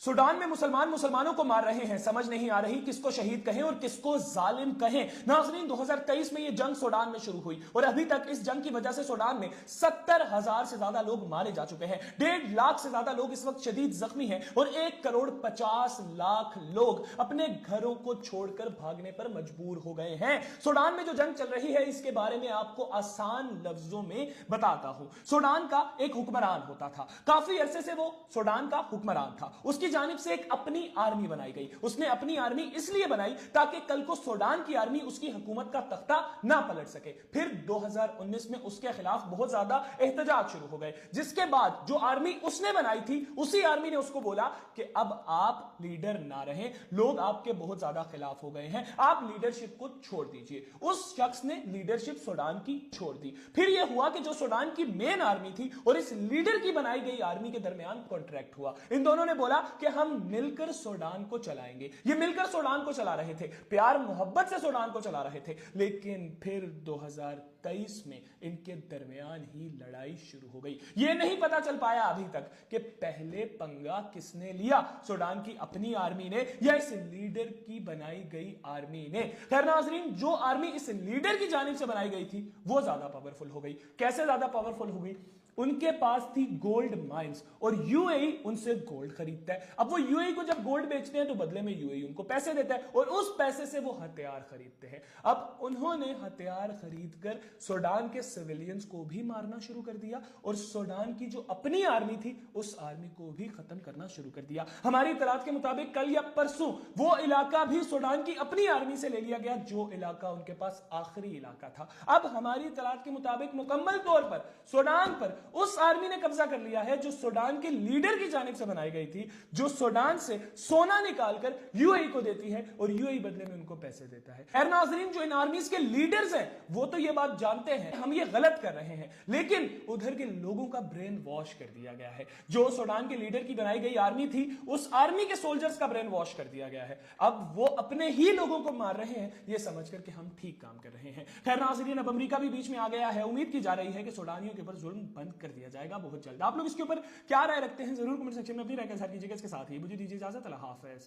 Sudan में मुसलमान मुसलमानों को मार रहे हैं, समझ नहीं आ रही किसको शहीद कहें और किसको जालिम कहें। नाज़रीन, 2023 में यह जंग सूडान में शुरू हुई और अभी तक इस जंग की वजह से सूडान में 70,000 से ज्यादा लोग मारे जा चुके हैं। 1.5 लाख से ज्यादा लोग इस वक्त शदीद जख्मी हैं और 1,50,00,000 लोग अपने घरों को छोड़कर भागने पर मजबूर हो गए हैं। सूडान में जो जंग चल रही है इसके बारे में आपको आसान लफ्जों में बताता हूं। सूडान का एक हुक्मरान होता था, काफी अरसे से वो सूडान का हुक्मरान था। उसकी जानिब से एक अपनी आर्मी बनाई गई। उसने अपनी आर्मी इसलिए बनाई ताकि कल को सूडान की आर्मी उसकी हुकूमत का तख्ता ना पलट सके। फिर 2019 में उसके खिलाफ बहुत ज्यादा एहतजाज शुरू हो गए, जिसके बाद जो आर्मी उसने बनाई थी उसी आर्मी ने उसको बोला कि अब आप लीडर ना रहें, लोग आपके बहुत ज्यादा खिलाफ हो गए हैं, आप लीडरशिप को छोड़ दीजिए। उस शख्स ने लीडरशिप सूडान की छोड़ दी। फिर यह हुआ कि जो सूडान की मेन आर्मी थी और इस लीडर की बनाई गई आर्मी के दरमियान कॉन्ट्रैक्ट हुआ। इन दोनों ने बोला कि हम मिलकर सूडान को चलाएंगे। ये मिलकर सूडान को चला रहे थे, प्यार मोहब्बत से सूडान को चला रहे थे। लेकिन फिर 2023 में इनके दरमियान ही लड़ाई शुरू हो गई। यह नहीं पता चल पाया अभी तक कि पहले पंगा किसने लिया, सूडान की अपनी आर्मी ने या इस लीडर की बनाई गई आर्मी ने। खैर नाज़रीन, जो आर्मी इस लीडर की जानिब से बनाई गई थी वो ज्यादा पावरफुल हो गई। कैसे ज्यादा पावरफुल हो गई? उनके पास थी गोल्ड माइंस और यूएई उनसे गोल्ड खरीदता है। अब वो यूएई को जब गोल्ड बेचते हैं तो बदले में यूएई उनको पैसे देता है और उस पैसे से वो हथियार खरीदते हैं। अब उन्होंने हथियार खरीदकर सूडान के सिविलियंस को भी मारना शुरू कर दिया और सूडान की जो अपनी आर्मी थी उस आर्मी को भी खत्म करना शुरू कर दिया। हमारी इतलात के मुताबिक कल या परसों वो इलाका भी सूडान की अपनी आर्मी से ले लिया गया जो इलाका उनके पास आखिरी इलाका था। अब हमारी इतलात के मुताबिक मुकम्मल तौर पर सूडान पर उस आर्मी ने कब्जा कर लिया है जो सूडान के लीडर की जानिब से बनाई गई थी, जो सूडान से सोना निकालकर यूएई को देती है और यूएई बदले में उनको पैसे देता है। खैर नाज़रीन, जो इन आर्मीज के लीडर्स हैं वो तो ये बात जानते हैं हम ये गलत कर रहे हैं, लेकिन उधर के लोगों का ब्रेन वॉश कर दिया गया है। जो सूडान के लीडर की बनाई गई आर्मी थी उस आर्मी के सोल्जर्स का ब्रेन वॉश कर दिया गया है। अब वो अपने ही लोगों को मार रहे हैं ये समझकर कि हम ठीक काम कर रहे हैं। खैर नाज़रीन, अब अमेरिका भी बीच में आ गया है। उम्मीद की जा रही है कि सूडानियों के ऊपर जुल्म बंद कर दिया जाएगा बहुत जल्द। आप लोग इसके ऊपर क्या राय रखते हैं जरूर कमेंट सेक्शन में अपनी राय का साथ कीजिएगा। इसके साथ ही मुझे दीजिए इजाजत। अल्लाह हाफ़िज़।